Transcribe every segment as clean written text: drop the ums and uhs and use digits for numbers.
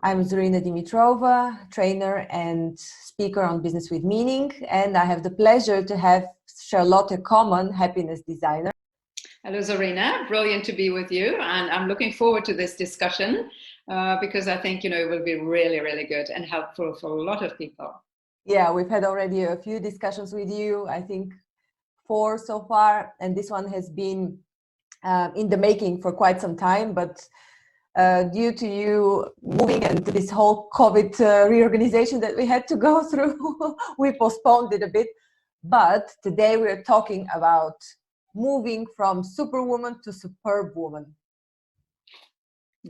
I'm Zorina Dimitrova, trainer and speaker on Business with Meaning, and I have the pleasure to have Charlotte Common, happiness designer. Hello, Zorina. Brilliant to be with you, and I'm looking forward to this discussion because I think it will be really, really good and helpful for a lot of people. Yeah, we've had already a few discussions with you. I think 4 so far, and this one has been in the making for quite some time, but due to you moving and this whole COVID reorganization that we had to go through, we postponed it a bit. But today we're talking about moving from superwoman to superb woman.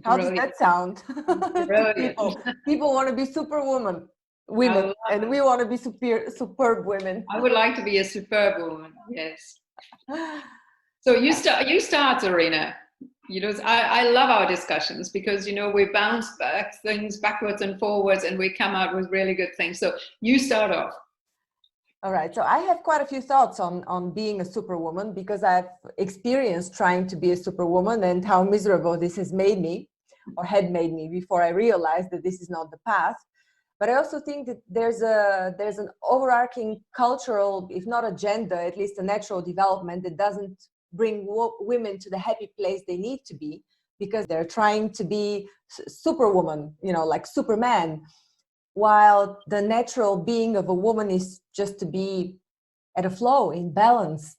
How does that sound to people? People want to be superwoman, women, and we want to be superb women. I would like to be a superb woman, yes. So you start, Zorina. I love our discussions because, we bounce back things backwards and forwards and we come out with really good things. So you start off. All right. So I have quite a few thoughts on being a superwoman because I've experienced trying to be a superwoman and how miserable this has made me or had made me before I realized that this is not the path. But I also think that there's an overarching cultural, if not agenda, at least a natural development that doesn't bring women to the happy place they need to be because they're trying to be superwoman, like Superman, while the natural being of a woman is just to be at a flow, in balance,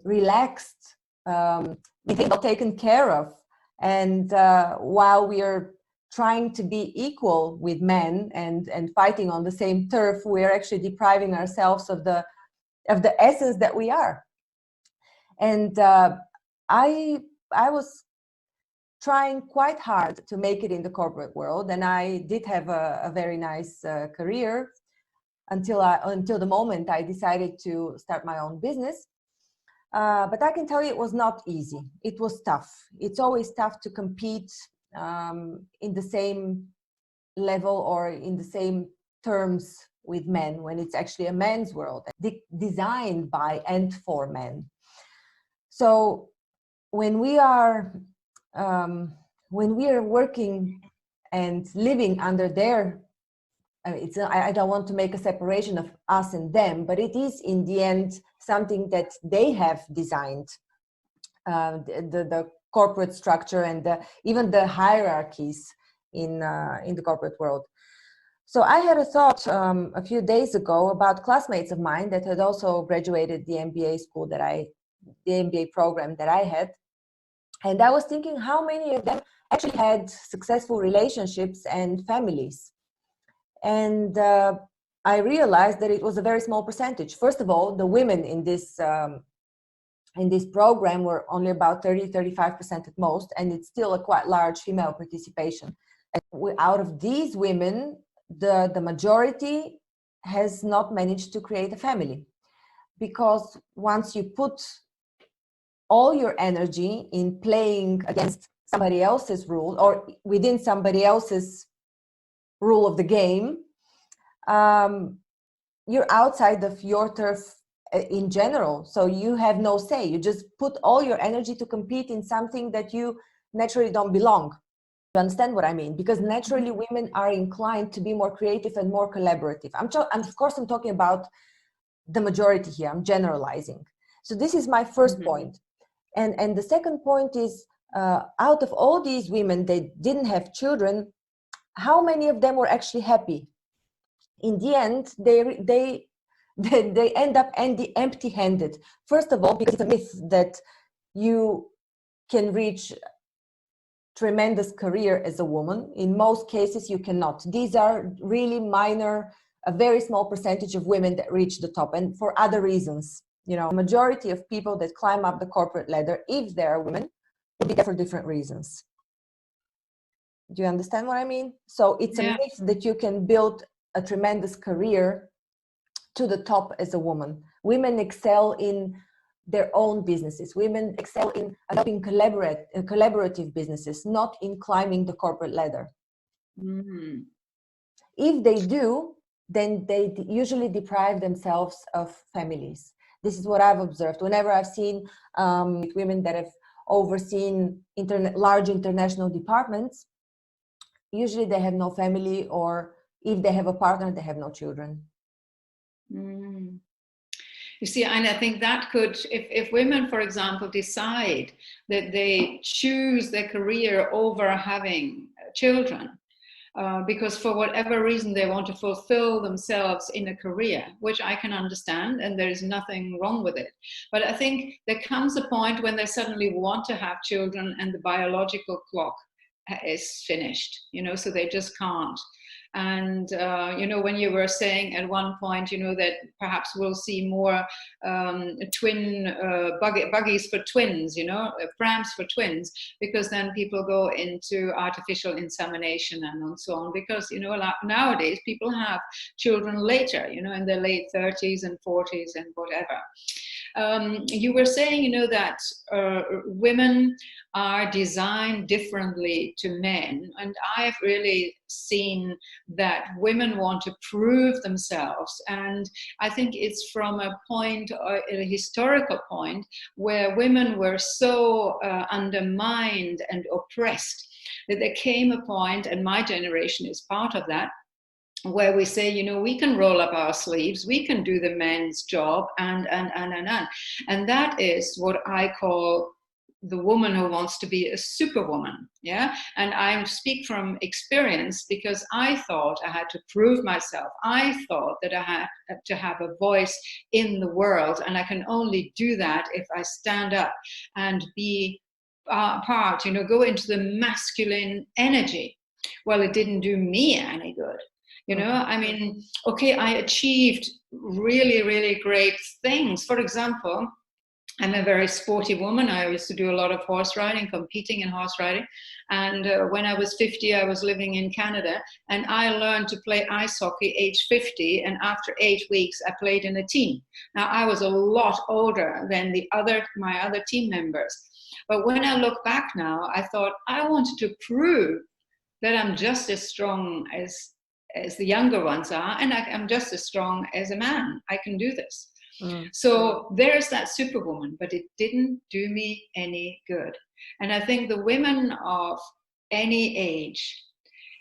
relaxed, taken care of. And while we are trying to be equal with men and fighting on the same turf, we are actually depriving ourselves of the essence that we are. And I was trying quite hard to make it in the corporate world, and I did have a very nice career until the moment I decided to start my own business. But I can tell you it was not easy. It was tough. It's always tough to compete in the same level or in the same terms with men when it's actually a men's world designed by and for men. So when we are working and living under their, I don't want to make a separation of us and them, but it is in the end something that they have designed, the corporate structure and even the hierarchies in the corporate world. So I had a thought a few days ago about classmates of mine that had also graduated the MBA program that I had. And I was thinking how many of them actually had successful relationships and families. And I realized that it was a very small percentage. First of all, the women in this program were only about 30-35% at most, and it's still a quite large female participation. And out of these women, the majority has not managed to create a family. Because once you put all your energy in playing against somebody else's rule or within somebody else's rule of the game, you're outside of your turf in general. So you have no say. You just put all your energy to compete in something that you naturally don't belong. You understand what I mean? Because naturally women are inclined to be more creative and more collaborative. Of course, I'm talking about the majority here. I'm generalizing. So this is my first point. And the second point is, out of all these women, they didn't have children. How many of them were actually happy? In the end, they end up empty-handed. First of all, because it's a myth that you can reach tremendous career as a woman. In most cases, you cannot. These are really minor, a very small percentage of women that reach the top, and for other reasons. Majority of people that climb up the corporate ladder, if they are women, will be there for different reasons. Do you understand what I mean? So it's a myth that you can build a tremendous career to the top as a woman. Women excel in their own businesses. Women excel in adopting collaborative businesses, not in climbing the corporate ladder. Mm-hmm. If they do, then they usually deprive themselves of families. This is what I've observed. Whenever I've seen women that have overseen large international departments, usually they have no family, or if they have a partner, they have no children. Mm. You see, and I think that could, if women, for example, decide that they choose their career over having children, because for whatever reason they want to fulfill themselves in a career, which I can understand, and there is nothing wrong with it. But I think there comes a point when they suddenly want to have children and the biological clock is finished, so they just can't. And when you were saying at one point, that perhaps we'll see more twin buggies for twins, prams for twins, because then people go into artificial insemination and so on, because nowadays people have children later, in their late 30s and 40s and whatever. You were saying, that women are designed differently to men, and I've really seen that women want to prove themselves, and I think it's from a point, a historical point, where women were so undermined and oppressed that there came a point, and my generation is part of that, where we say, we can roll up our sleeves, we can do the men's job, and that is what I call the woman who wants to be a superwoman. Yeah. And I speak from experience, because I thought I had to prove myself. I thought that I had to have a voice in the world, and I can only do that if I stand up and be part, go into the masculine energy. Well, it didn't do me any good. I mean, okay, I achieved really, really great things. For example, I'm a very sporty woman. I used to do a lot of horse riding, competing in horse riding. And when I was 50, I was living in Canada, and I learned to play ice hockey age 50. And after 8 weeks, I played in a team. Now, I was a lot older than my other team members. But when I look back now, I thought I wanted to prove that I'm just as strong as the younger ones are, and I'm just as strong as a man. I can do this. So there's that superwoman, but it didn't do me any good. And I think the women of any age,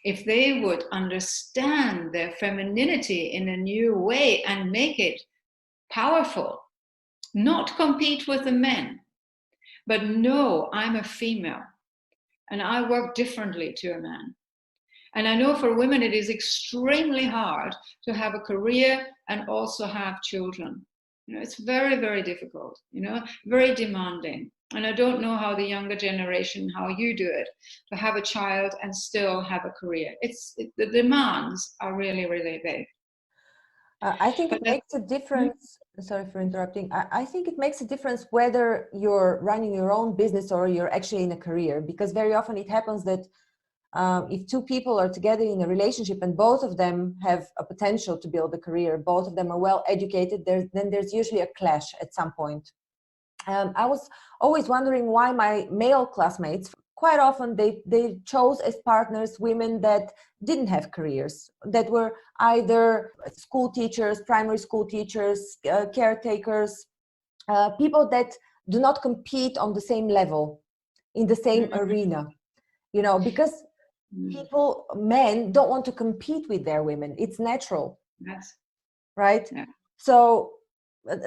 if they would understand their femininity in a new way and make it powerful, not compete with the men, but no, I'm a female and I work differently to a man. And I know for women, it is extremely hard to have a career and also have children. It's very, very difficult, very demanding. And I don't know how the younger generation, how you do it, to have a child and still have a career. The demands are really, really big. I think it makes a difference. Sorry for interrupting. I think it makes a difference whether you're running your own business or you're actually in a career, because very often it happens that if two people are together in a relationship and both of them have a potential to build a career, both of them are well educated, then there's usually a clash at some point. I was always wondering why my male classmates, quite often they chose as partners women that didn't have careers, that were either school teachers, primary school teachers, caretakers, people that do not compete on the same level, in the same arena, because men don't want to compete with their women. It's natural. Yes. Right? Yeah. So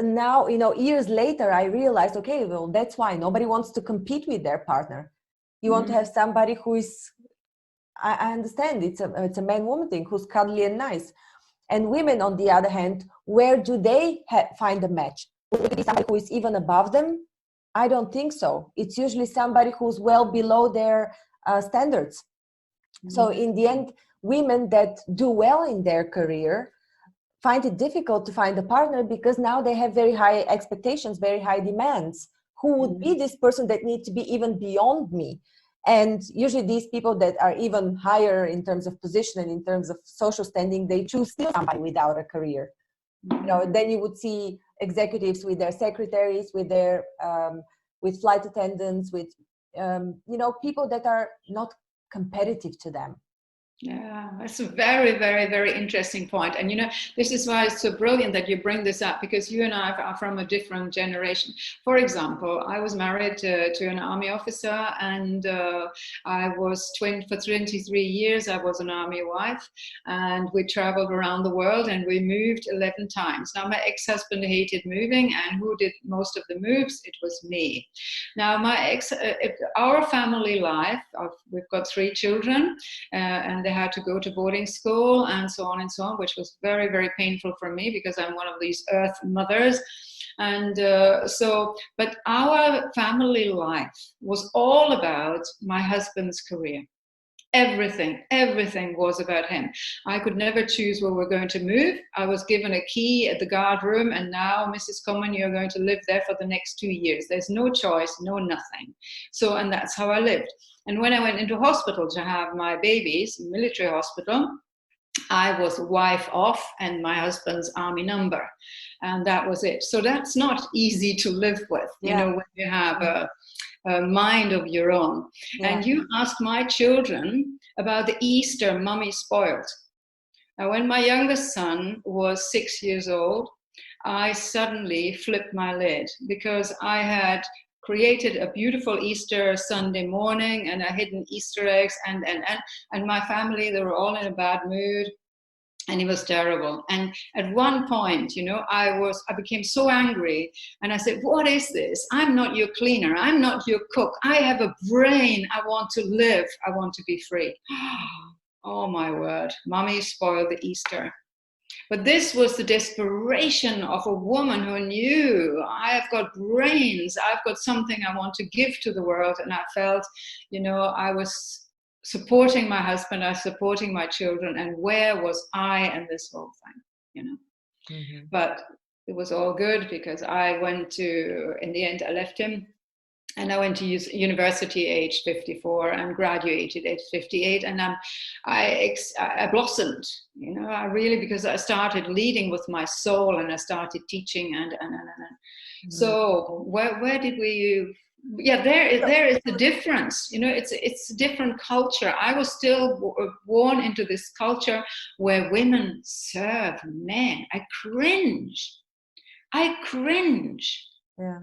now, years later, I realized, okay, well, that's why nobody wants to compete with their partner. You want to have somebody who is, I understand it's a man-woman thing, who's cuddly and nice. And women, on the other hand, where do they find a match? Would it be somebody who is even above them? I don't think so. It's usually somebody who's well below their standards. So in the end, women that do well in their career find it difficult to find a partner, because now they have very high expectations, very high demands. Who would be this person that needs to be even beyond me? And usually these people that are even higher in terms of position and in terms of social standing, they choose still somebody without a career. Then you would see executives with their secretaries, with their with flight attendants, with people that are not competitive to them. Yeah, that's a very, very, very interesting point. And, you know, this is why it's so brilliant that you bring this up, because you and I are from a different generation. For example, I was married to an army officer, and I was for 23 years, I was an army wife, and we traveled around the world and we moved 11 times. Now, my ex-husband hated moving, and who did most of the moves? It was me. Now, our family life, we've got 3 children, and they had to go to boarding school and so on, which was very, very painful for me because I'm one of these earth mothers. And but our family life was all about my husband's career. Everything was about him. I could never choose where we're going to move. I was given a key at the guard room, and now, Mrs. Common, you're going to live there for the next 2 years. There's no choice, no nothing. So, and that's how I lived. And when I went into hospital to have my babies, military hospital, I was wife off and my husband's army number. And that was it. So that's not easy to live with, you know, when you have a mind of your own. Yeah. And you asked my children about the Easter mummy spoiled. Now, when my youngest son was 6 years old, I suddenly flipped my lid because I had created a beautiful Easter Sunday morning, and I hidden Easter eggs, and my family, they were all in a bad mood, and it was terrible. And at one point, you know, I became so angry, and I said, what is this? I'm not your cleaner, I'm not your cook, I have a brain, I want to live, I want to be free. Oh my word, mommy spoiled the Easter. But this was the desperation of a woman who knew, I have got brains, I've got something I want to give to the world. And I felt, you know, I was supporting my husband, I was supporting my children, and where was I in this whole thing, you know? Mm-hmm. But it was all good because I went to, in the end, I left him. And I went to university age 54 and graduated age 58. And I blossomed, you know, because I started leading with my soul, and I started teaching. And. So where did we, there is the difference, you know, it's a different culture. I was still born into this culture where women serve men. I cringe. Yeah.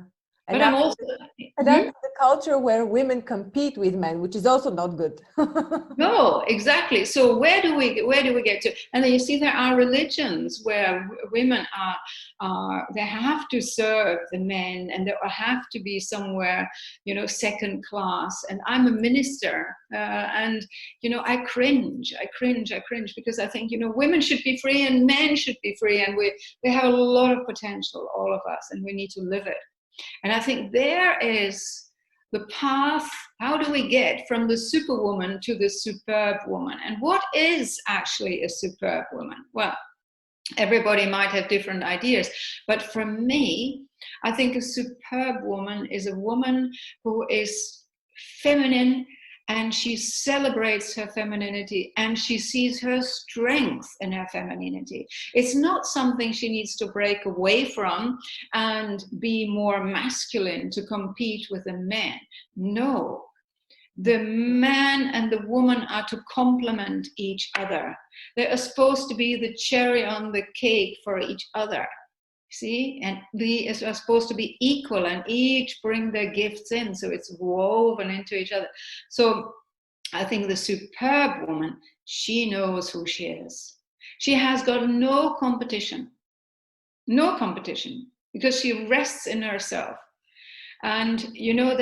But I'm also... That's the culture where women compete with men, which is also not good. No, exactly. So where do we get to? And then you see there are religions where women they have to serve the men, and they have to be somewhere, you know, second class. And I'm a minister, and you know, I cringe because I think, you know, women should be free and men should be free, and we have a lot of potential, all of us, and we need to live it. And I think there is the path. How do we get from the superwoman to the superb woman? And what is actually a superb woman? Well, everybody might have different ideas, but for me, I think a superb woman is a woman who is feminine, and she celebrates her femininity, and she sees her strength in her femininity. It's not something she needs to break away from and be more masculine to compete with a man. No, the man and the woman are to complement each other. They are supposed to be the cherry on the cake for each other. See, and they are supposed to be equal and each bring their gifts in, so it's woven into each other. So I think the superb woman, she knows who she is. She has got no competition, because she rests in herself. And you know,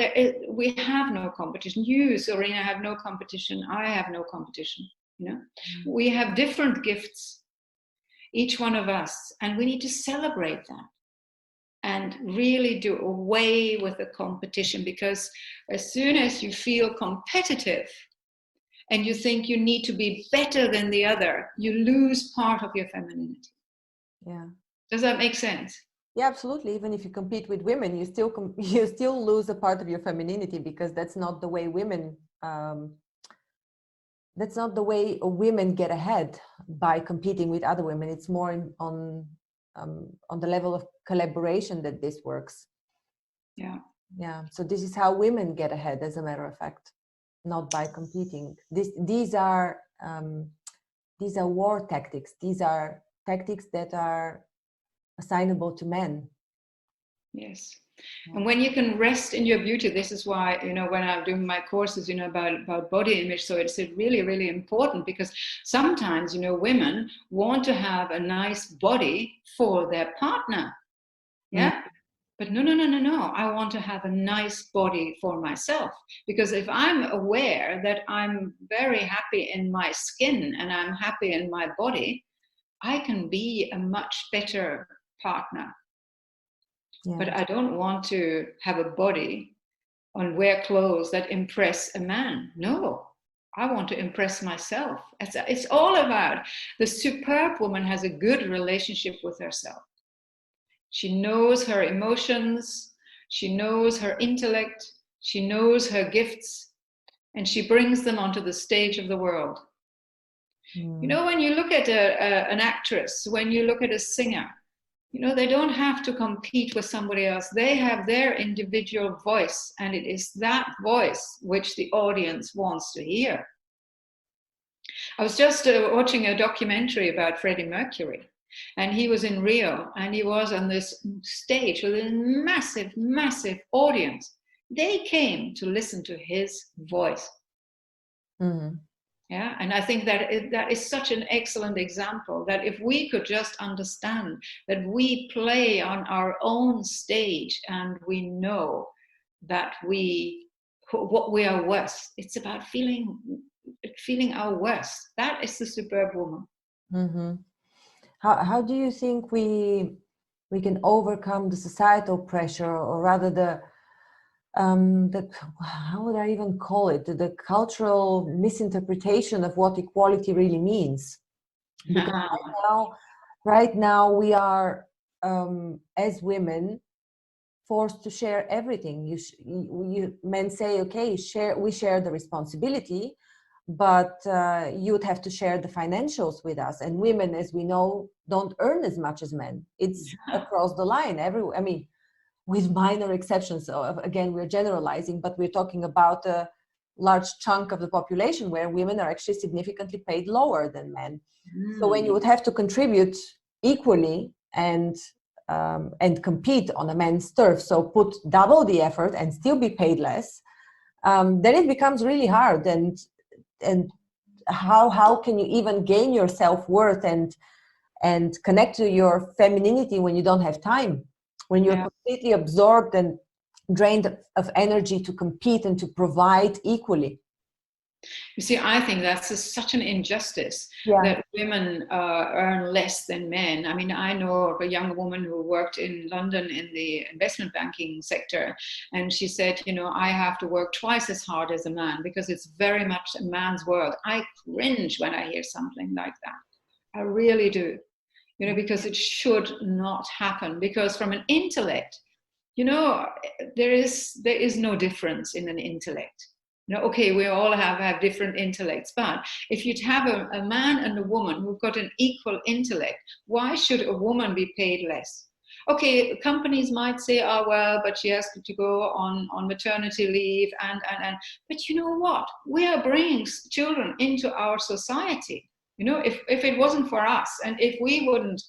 we have no competition. You, Zorina, have no competition. I have no competition. You know, we have different gifts, each one of us, and we need to celebrate that and really do away with the competition, because as soon as you feel competitive and you think you need to be better than the other, you lose part of your femininity. Yeah. Does that make sense? Yeah, absolutely. Even if you compete with women, you still lose a part of your femininity, because that's not the way women get ahead, by competing with other women. It's more on the level of collaboration that this works. Yeah. So this is how women get ahead, as a matter of fact, not by competing. These are these are war tactics. These are tactics that are assignable to men. Yes. And when you can rest in your beauty, this is why, when I'm doing my courses, about body image, so it's really, really important, because sometimes, women want to have a nice body for their partner. Yeah. But no. I want to have a nice body for myself, because if I'm aware that I'm very happy in my skin and I'm happy in my body, I can be a much better partner. Yeah. But I don't want to have a body and wear clothes that impress a man. No, I want to impress myself. It's all about the superb woman has a good relationship with herself. She knows her emotions, she knows her intellect, she knows her gifts, and she brings them onto the stage of the world. When you look at an actress, when you look at a singer, they don't have to compete with somebody else. They have their individual voice, and it is that voice which the audience wants to hear. I was just watching a documentary about Freddie Mercury, and he was in Rio, and he was on this stage with a massive, massive audience. They came to listen to his voice. Mm-hmm. Yeah, and I think that is such an excellent example, that if we could just understand that we play on our own stage and we know that what we are worth. It's about feeling our worth. That is the superb woman. Mm-hmm. How do you think we can overcome the societal pressure, or rather how would I even call it, the cultural misinterpretation of what equality really means? Because right now we are, as women, forced to share everything. Men say, okay, we share the responsibility, but you would have to share the financials with us. And women, as we know, don't earn as much as men. It's across the line. With minor exceptions. So again, we're generalizing, but we're talking about a large chunk of the population where women are actually significantly paid lower than men. So when you would have to contribute equally and compete on a man's turf, so put double the effort and still be paid less, then it becomes really hard. And how can you even gain your self-worth and connect to your femininity when you don't have time? When you're completely absorbed and drained of energy to compete and to provide equally. You see, I think that's such an injustice that women earn less than men. I mean, I know of a young woman who worked in London in the investment banking sector, and she said, I have to work twice as hard as a man because it's very much a man's world. I cringe when I hear something like that. I really do. Because it should not happen. Because from an intellect, there is no difference in an intellect. Okay, we all have different intellects, but if you'd have a man and a woman who've got an equal intellect, why should a woman be paid less? Okay, companies might say, oh, well, but she has to go on maternity leave, but you know what? We are bringing children into our society. If it wasn't for us, and if we wouldn't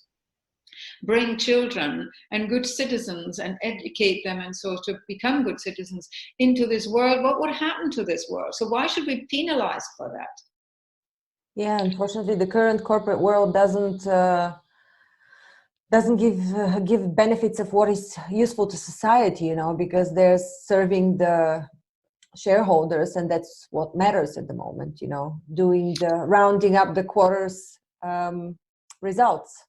bring children and good citizens and educate them and so to become good citizens into this world, what would happen to this world? So why should we penalize for that? Yeah, unfortunately, the current corporate world doesn't give benefits of what is useful to society, because they're serving the shareholders, and that's what matters at the moment, doing the rounding up the quarters results.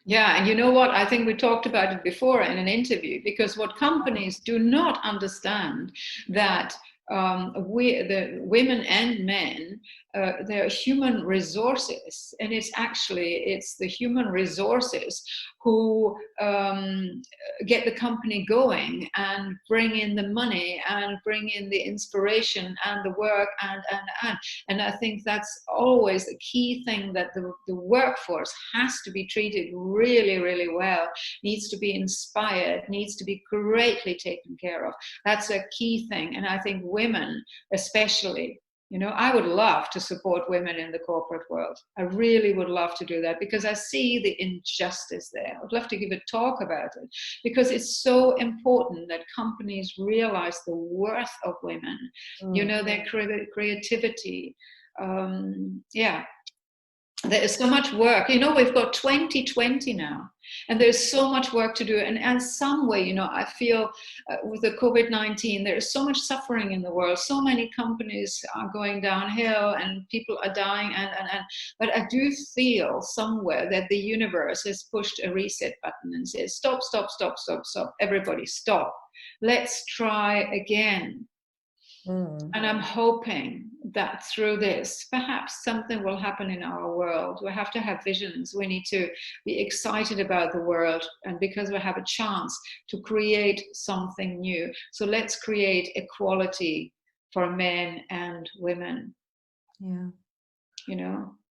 Yeah, and you know what? I think we talked about it before in an interview, because what companies do not understand that the women and men, they're human resources, and it's the human resources who get the company going and bring in the money and bring in the inspiration and the work and I think that's always a key thing, that the workforce has to be treated really, really well, needs to be inspired, needs to be greatly taken care of. That's a key thing, and I think women especially I would love to support women in the corporate world. I really would love to do that because I see the injustice there. I would love to give a talk about it because it's so important that companies realize the worth of women, their creativity. Yeah, there is so much work. We've got 2020 now, and there's so much work to do. And in some way, I feel with the COVID-19, there is so much suffering in the world. So many companies are going downhill, and people are dying. But I do feel somewhere that the universe has pushed a reset button and says, stop, stop, stop, stop, stop. Everybody, stop. Let's try again. And I'm hoping that through this, perhaps something will happen in our world. We have to have visions. We need to be excited about the world, and because we have a chance to create something new. So let's create equality for men and women. Yeah.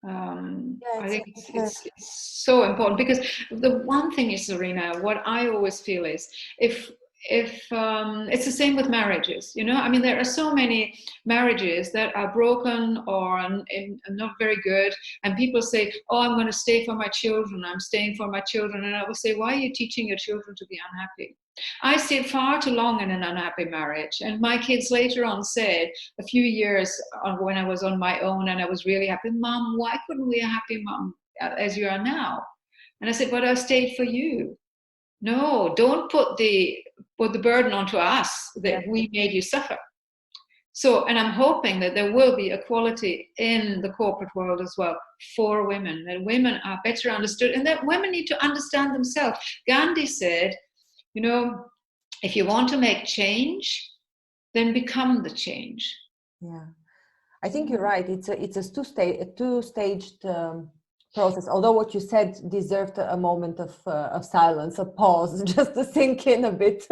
I think it's so important, because the one thing is, Zorina, what I always feel is if it's the same with marriages, there are so many marriages that are broken or not very good, and people say, oh, I'm going to stay for my children, I'm staying for my children, and I will say, why are you teaching your children to be unhappy? I stayed far too long in an unhappy marriage, and my kids later on said, a few years when I was on my own and I was really happy, Mom, why couldn't we be a happy mom as you are now? And I said, but I stayed for you. No, don't put the burden onto us that we made you suffer. So, and I'm hoping that there will be equality in the corporate world as well for women, that women are better understood, and that women need to understand themselves. Gandhi said, if you want to make change, then become the change. Yeah, I think you're right. It's a two-staged process. Although what you said deserved a moment of silence, a pause, just to sink in a bit,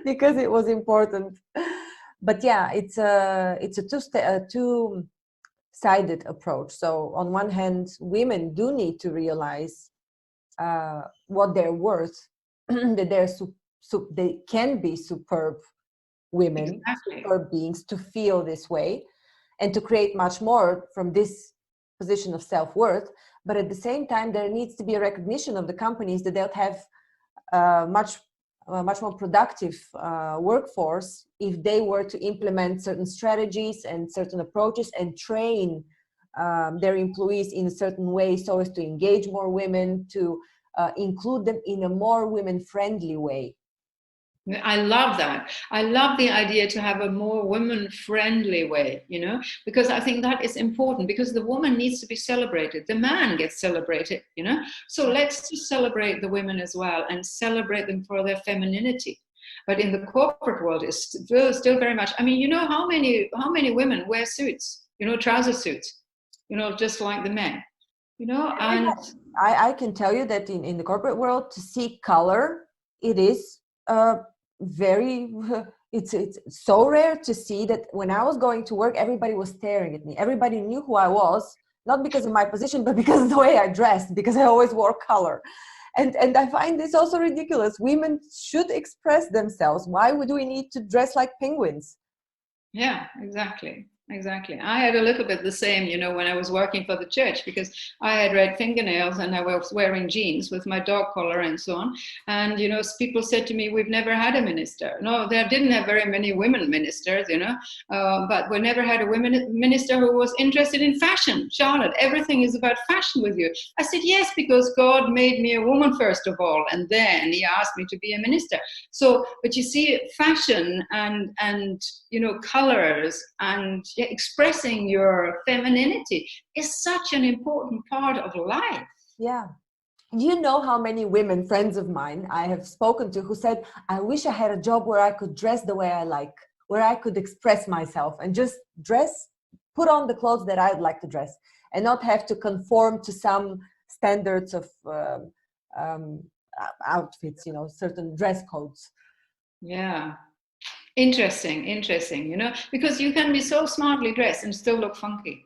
because it was important. But yeah, it's a two-sided approach. So on one hand, women do need to realize what they're worth, that they can be superb women, superb beings, to feel this way, and to create much more from this position of self-worth. But at the same time, there needs to be a recognition of the companies that they'll have much more productive workforce if they were to implement certain strategies and certain approaches and train their employees in a certain way so as to engage more women, to include them in a more women-friendly way. I love that. I love the idea to have a more women-friendly way, because I think that is important, because the woman needs to be celebrated. The man gets celebrated, So let's just celebrate the women as well and celebrate them for their femininity. But in the corporate world, it's still very much, how many women wear suits, trouser suits, just like the men, and I can tell you that in the corporate world, to see color, it is it's so rare to see that. When I was going to work, everybody was staring at me. Everybody knew who I was, not because of my position, but because of the way I dressed, because I always wore color. And I find this also ridiculous. Women should express themselves. Why would we need to dress like penguins? Yeah, exactly. I had a little bit the same, when I was working for the church, because I had red fingernails and I was wearing jeans with my dog collar and so on. And, people said to me, we've never had a minister. No, they didn't have very many women ministers, but we never had a women minister who was interested in fashion. Charlotte, everything is about fashion with you. I said, yes, because God made me a woman first of all, and then he asked me to be a minister. So, but you see, fashion and colors and expressing your femininity is such an important part of life. Yeah. You know how many women, friends of mine, I have spoken to, who said, I wish I had a job where I could dress the way I like, where I could express myself and just put on the clothes that I'd like to dress, and not have to conform to some standards of outfits, certain dress codes. Yeah. Interesting, because you can be so smartly dressed and still look funky,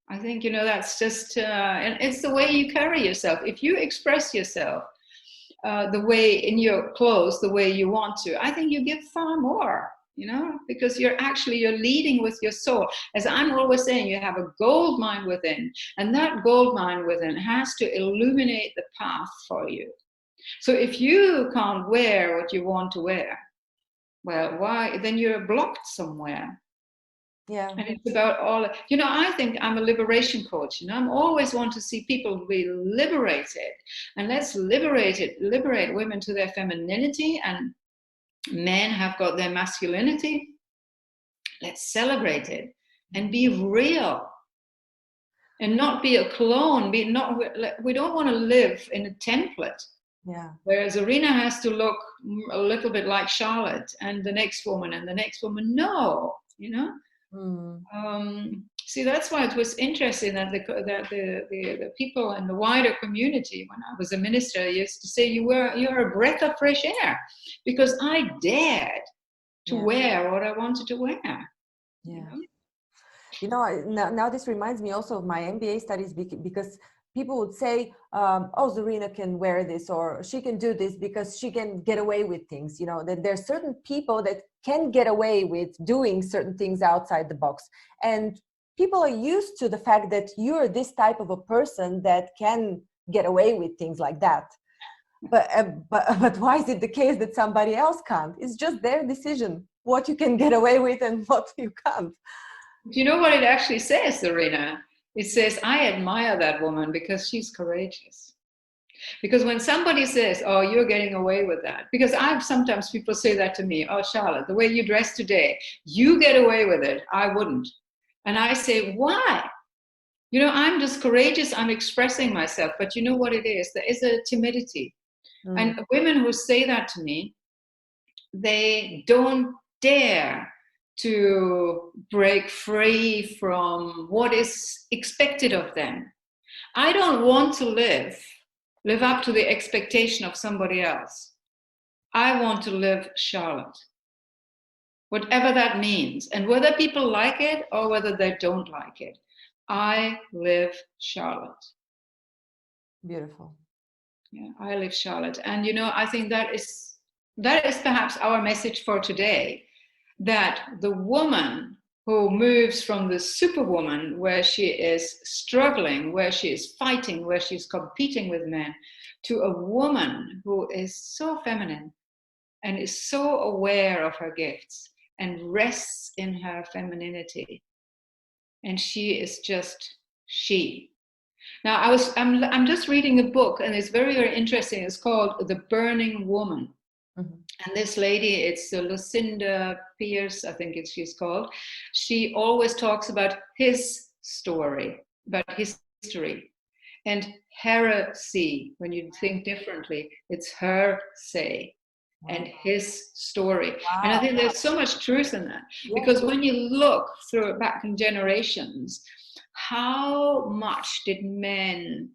I think, that's just, and it's the way you carry yourself. If you express yourself the way in your clothes, the way you want to, I think you give far more you know, because you're leading with your soul. As I'm always saying, you have a gold mine within, and that gold mine within has to illuminate the path for you. So if you can't wear what you want to wear, well, why? Then you're blocked somewhere. Yeah. And it's about all, you know, I think I'm a liberation coach. You know, I'm always want to see people be liberated. And let's liberate women to their femininity, and men have got their masculinity. Let's celebrate it and be real. And not be a clone. We don't want to live in a template. Yeah. Whereas Zorina has to look a little bit like Charlotte and the next woman and the next woman. No, you know. See, that's why it was interesting that the people in the wider community, when I was a minister, used to say you're a breath of fresh air, because I dared to wear what I wanted to wear. Yeah. You know, now this reminds me also of my MBA studies, because people would say, oh, Zorina can wear this, or she can do this because she can get away with things. You know, that there are certain people that can get away with doing certain things outside the box. And people are used to the fact that you're this type of a person that can get away with things like that. But why is it the case that somebody else can't? It's just their decision, what you can get away with and what you can't. Do you know what it actually says, Zorina? It says, I admire that woman because she's courageous. Because when somebody says, oh, you're getting away with that, because sometimes people say that to me, oh, Charlotte, the way you dress today, you get away with it. I wouldn't. And I say, why? You know, I'm just courageous. I'm expressing myself. But you know what it is? There is a timidity. And women who say that to me, they don't dare to break free from what is expected of them. I don't want to live up to the expectation of somebody else. I want to live Charlotte, whatever that means. And whether people like it or whether they don't like it, I live Charlotte. Beautiful. Yeah, I live Charlotte. And, you know, I think that is perhaps our message for today, that the woman who moves from the superwoman, where she is struggling, where she is fighting, where she's competing with men, to a woman who is so feminine and is so aware of her gifts and rests in her femininity. And she is just she. Now, I'm just reading a book, and it's very, very interesting. It's called The Burning Woman. And this lady, it's Lucinda Pierce, I think she's called. She always talks about his story, about his history. And heresy, when you think differently, it's her say. And his story. Wow. And I think there's so much truth in that. Because when you look through back in generations, how much did men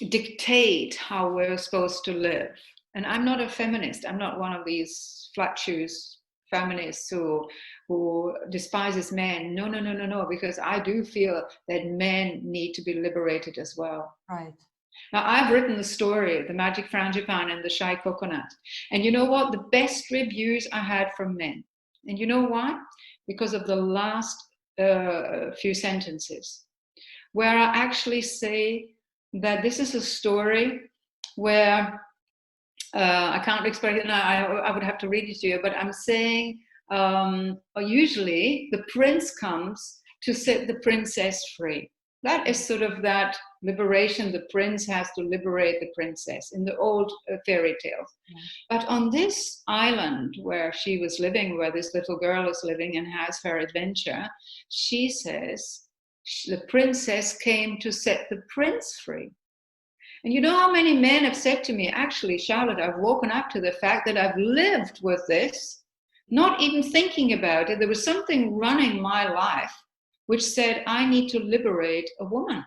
dictate how we're supposed to live? And I'm not a feminist. I'm not one of these flat shoes feminists who despises men. No, because I do feel that men need to be liberated as well. Right. Now, I've written the story, The Magic Frangipane and the Shy Coconut. And you know what? The best reviews I had from men. And you know why? Because of the last few sentences, where I actually say that this is a story where I can't explain it now. I would have to read it to you, but I'm saying usually the prince comes to set the princess free. That is sort of that liberation. The prince has to liberate the princess in the old fairy tales. But on this island where she was living, where this little girl is living and has her adventure, she says the princess came to set the prince free. And you know how many men have said to me, actually, Charlotte, I've woken up to the fact that I've lived with this, not even thinking about it. There was something running my life which said, I need to liberate a woman.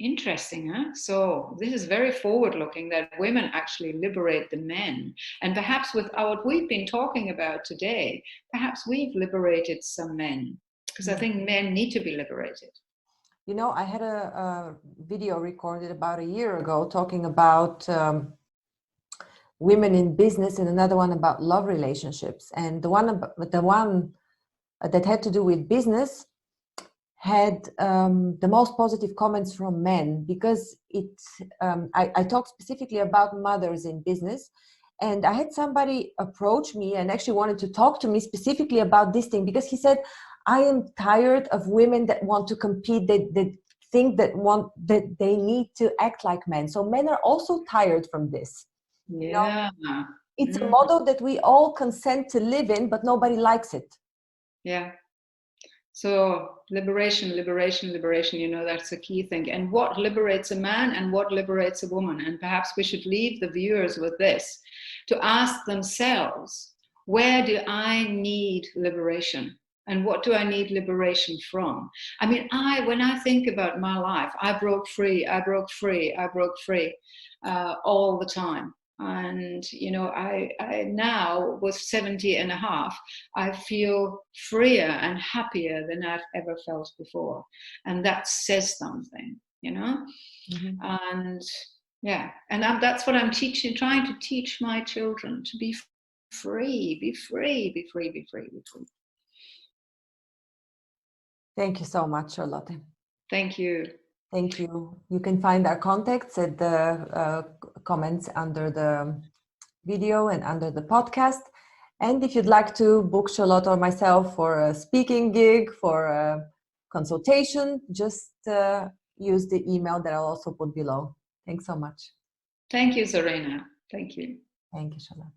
Interesting, huh? So this is very forward-looking, that women actually liberate the men. And perhaps with what we've been talking about today, perhaps we've liberated some men, because I think men need to be liberated. You know, I had a video recorded about a year ago talking about women in business and another one about love relationships. And the one that had to do with business had the most positive comments from men, because I talked specifically about mothers in business, and I had somebody approach me and actually wanted to talk to me specifically about this thing, because he said, I am tired of women that want to compete, that think that they need to act like men. So men are also tired from this. Yeah. It's a model that we all consent to live in, but nobody likes it. Yeah. So liberation, liberation, liberation, that's a key thing. And what liberates a man and what liberates a woman? And perhaps we should leave the viewers with this, to ask themselves, where do I need liberation? And what do I need liberation from? I mean, when I think about my life, I broke free all the time. And, I now with 70 and a half, I feel freer and happier than I've ever felt before. And that says something, Mm-hmm. And yeah, and that's what I'm trying to teach my children, to be free, be free, be free, be free, be free. Thank you so much, Charlotte. Thank you. Thank you. You can find our contacts at the comments under the video and under the podcast. And if you'd like to book Charlotte or myself for a speaking gig, for a consultation, just use the email that I'll also put below. Thanks so much. Thank you, Zorina. Thank you. Thank you, Charlotte.